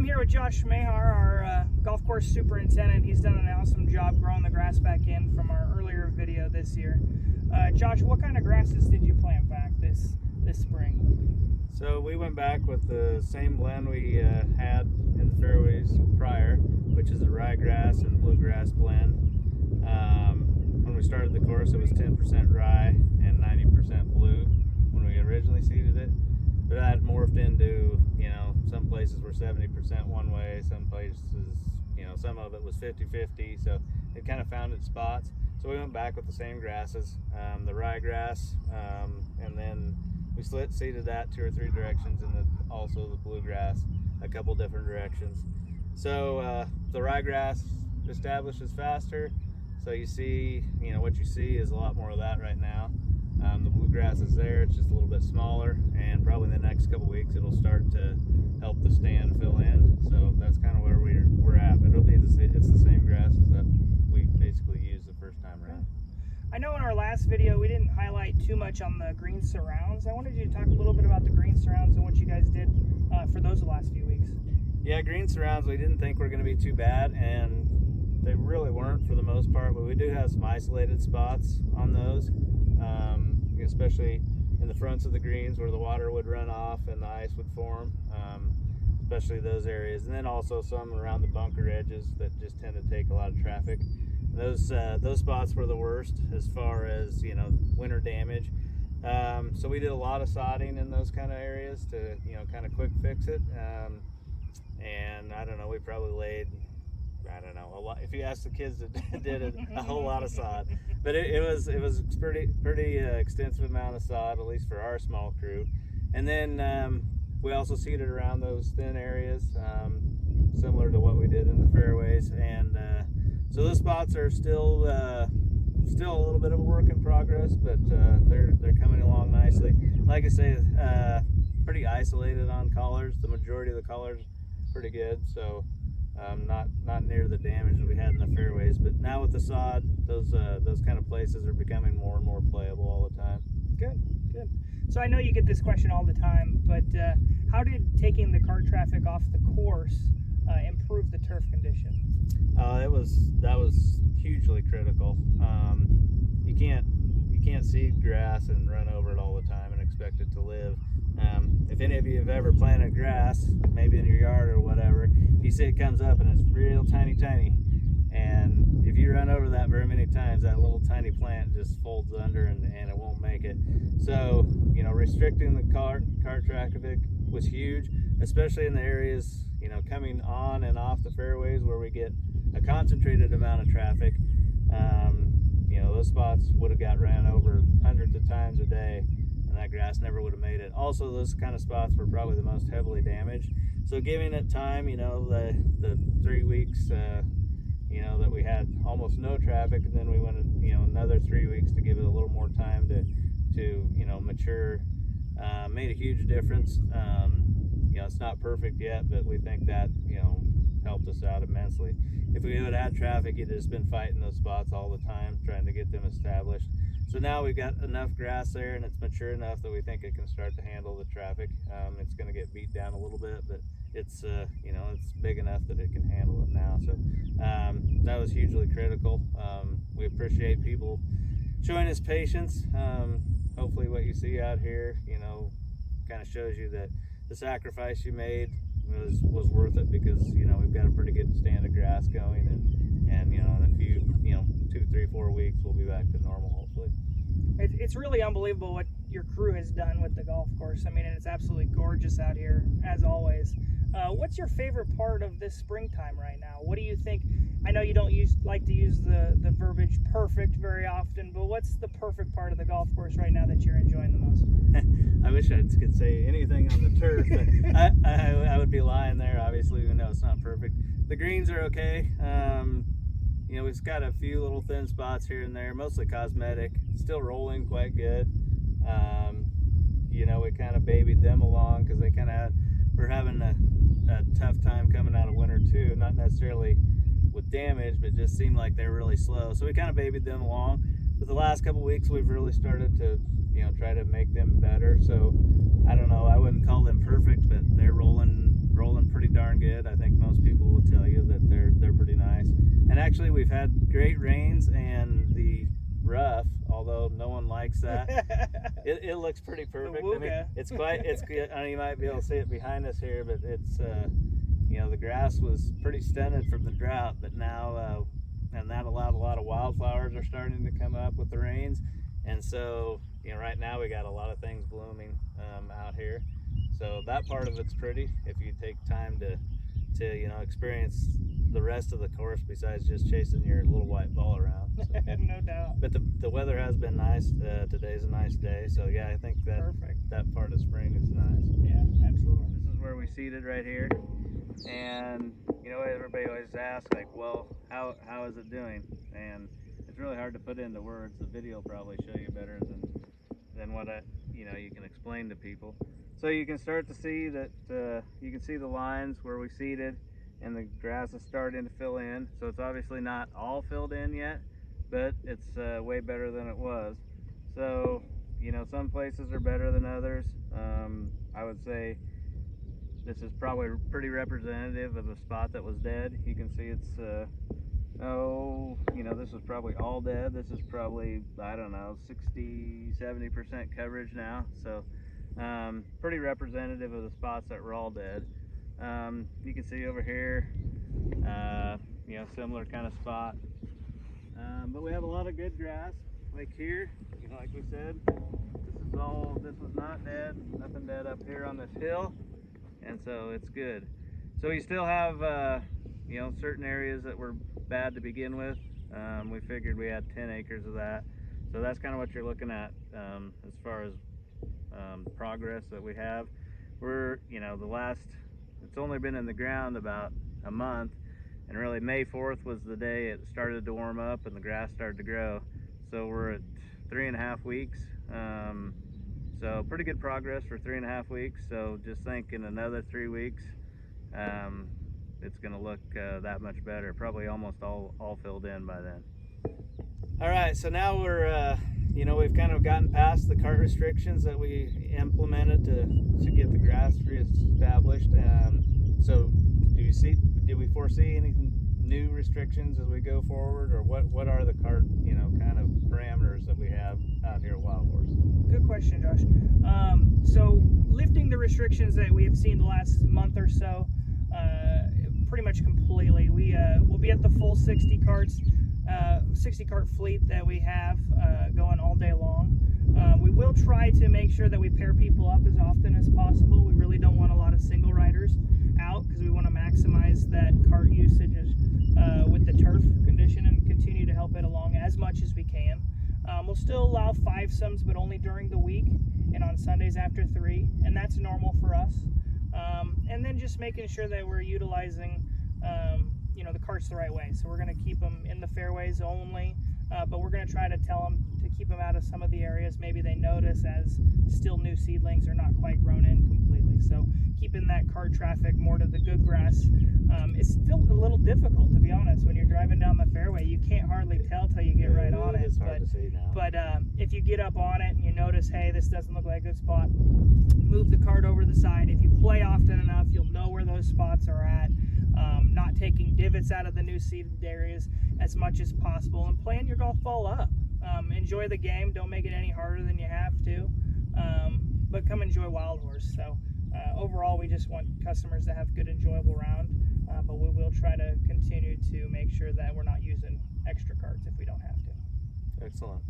I'm here with Josh Mahar, our golf course superintendent. He's done an awesome job growing the grass back in from our earlier video this year. Josh, what kind of grasses did you plant back this spring? So we went back with the same blend we had in the fairways prior, which is a ryegrass and bluegrass blend. When we started the course, it was 10% rye and 90% blue when we originally seeded it. But that morphed into, some places were 70% one way, some places, some of it was 50-50. So it kind of found its spots. So we went back with the same grasses, the ryegrass, and then we seeded that 2 or 3 directions, and then also the bluegrass a couple different directions. So the ryegrass establishes faster. So you see, what you see is a lot more of that right now. The bluegrass is there, it's just a little bit smaller, and probably in the next couple weeks it'll start to help the stand fill in. So that's kind of where we're at. It's the same grasses that we basically used the first time around. I know in our last video we didn't highlight too much on the green surrounds. I wanted you to talk a little bit about the green surrounds and what you guys did for those the last few weeks. Yeah, green surrounds we didn't think were going to be too bad, and they really weren't for the most part, but we do have some isolated spots on those, especially in the fronts of the greens where the water would run off and the ice would form, especially those areas. And then also some around the bunker edges that just tend to take a lot of traffic. Those spots were the worst as far as, winter damage. So we did a lot of sodding in those kind of areas to, kind of quick fix it. And I don't know, we probably laid, a lot. If you ask the kids that did it, a whole lot of sod. But it was pretty extensive amount of sod, at least for our small crew. And then we also seeded around those thin areas, similar to what we did in the fairways. And so those spots are still a little bit of a work in progress, but they're coming along nicely. Like I say, pretty isolated on collars. The majority of the collars pretty good. So. Not near the damage that we had in the fairways, but now with the sod, those kind of places are becoming more and more playable all the time. Good. So I know you get this question all the time, but how did taking the cart traffic off the course improve the turf condition? That was hugely critical. You can't seed grass and run over it all the time and expect it to live. If any of you have ever planted grass, maybe in your yard or whatever, you see it comes up and it's real tiny, and if you run over that very many times, that little tiny plant just folds under and it won't make it. So, restricting the cart traffic was huge, especially in the areas, coming on and off the fairways where we get a concentrated amount of traffic. Those spots would have got ran over hundreds of times a day, and that grass never would have made it. Also, those kind of spots were probably the most heavily damaged. So giving it time, the 3 weeks, that we had almost no traffic, and then we went, another 3 weeks to give it a little more time to mature, made a huge difference. It's not perfect yet, but we think that, helped us out immensely. If we would have had traffic, you'd just been fighting those spots all the time, trying to get them established. So now we've got enough grass there, and it's mature enough that we think it can start to handle the traffic. It's going to get beat down a little bit, but it's it's big enough that it can handle it now. So that was hugely critical. We appreciate people showing us patience. Hopefully what you see out here, kind of shows you that the sacrifice you made was worth it, because we've got a pretty good stand of grass going, and in a few 2, 3, 4 weeks we'll be back to normal, hopefully. It's really unbelievable what your crew has done with the golf course. I mean, and it's absolutely gorgeous out here, as always. What's your favorite part of this springtime right now? What do you think? I know you don't like to use the verbiage perfect very often, but what's the perfect part of the golf course right now that you're enjoying the most? I wish I could say anything on the turf, but I would be lying there. Obviously, we know it's not perfect. The greens are okay. We've got a few little thin spots here and there, mostly cosmetic. Still rolling quite good. We kind of babied them along because they were having a tough time coming out of winter too. Not necessarily with damage, but just seemed like they were really slow. So we kind of babied them along. But the last couple weeks, we've really started to, try to make them better. So I don't know. I wouldn't call them perfect, but they're rolling pretty darn good. I actually, we've had great rains, and the rough, although no one likes that, it looks pretty perfect. I mean, it's quite, it's good. I mean, you might be able to see it behind us here, but it's, you know, the grass was pretty stunted from the drought, but now, and that allowed a lot of wildflowers are starting to come up with the rains. And so, you know, right now we got a lot of things blooming out here. So that part of it's pretty if you take time to you know, experience the rest of the course besides just chasing your little white ball around. So. No doubt. But the weather has been nice. Today's a nice day, so yeah, I think that that part of spring is nice. Yeah, absolutely. This is where we seeded right here, and you know, everybody always asks like, well, how is it doing? And it's really hard to put into words. The video will probably show you better than what you know, you can explain to people. So you can start to see that you can see the lines where we seeded, and the grass is starting to fill in. So it's obviously not all filled in yet, but it's way better than it was. So, you know, some places are better than others. I would say this is probably pretty representative of a spot that was dead. You can see it's, you know, this is probably all dead. This is probably, I don't know, 60-70% coverage now. So pretty representative of the spots that were all dead. You can see over here, you know, similar kind of spot. But we have a lot of good grass. Like here, you know, like we said, this was not dead, nothing dead up here on this hill, and so it's good. So you still have, you know, certain areas that were bad to begin with. We figured we had 10 acres of that, so that's kind of what you're looking at as far as progress that we have. We're, you know, it's only been in the ground about a month, and really May 4th was the day it started to warm up and the grass started to grow. So we're at 3.5 weeks. So pretty good progress for 3.5 weeks. So just think in another 3 weeks, it's gonna look that much better. Probably almost all filled in by then. All right, so now we're, you know, we've kind of gotten past the cart restrictions that we implemented to get the grass reestablished. So did we foresee any new restrictions as we go forward, or what are the cart, you know, kind of parameters that we have out here at Wild Horse? Good question, Josh. So lifting the restrictions that we have seen the last month or so, pretty much completely. We'll be at the full 60 cart fleet that we have going all day long. We will try to make sure that we pair people up as often as possible. We really don't want a lot of single riders out because we want to maximize that cart usage with the turf condition and continue to help it along as much as we can. We'll still allow 5-somes, but only during the week and on Sundays after 3, and that's normal for us. And then just making sure that we're utilizing you know, the carts the right way. So we're going to keep them in the fairways only, but we're going to try to tell them to keep them out of some of the areas maybe they notice as still new seedlings are not quite grown in completely. So keeping that cart traffic more to the good grass. It's still a little difficult, to be honest. When you're driving down the fairway, you can't hardly tell till you get right on it. It's hard to see now. But if you get up on it and you notice, hey, this doesn't look like a good spot, move the cart over the side. If you play often enough, you'll know where those spots are at. Not taking divots out of the new seeded areas as much as possible, and playing your golf ball up. Enjoy the game. Don't make it any harder than you have to, but come enjoy Wild Horse. So overall, we just want customers to have good, enjoyable round, but we will try to continue to make sure that we're not using extra carts if we don't have to. Excellent.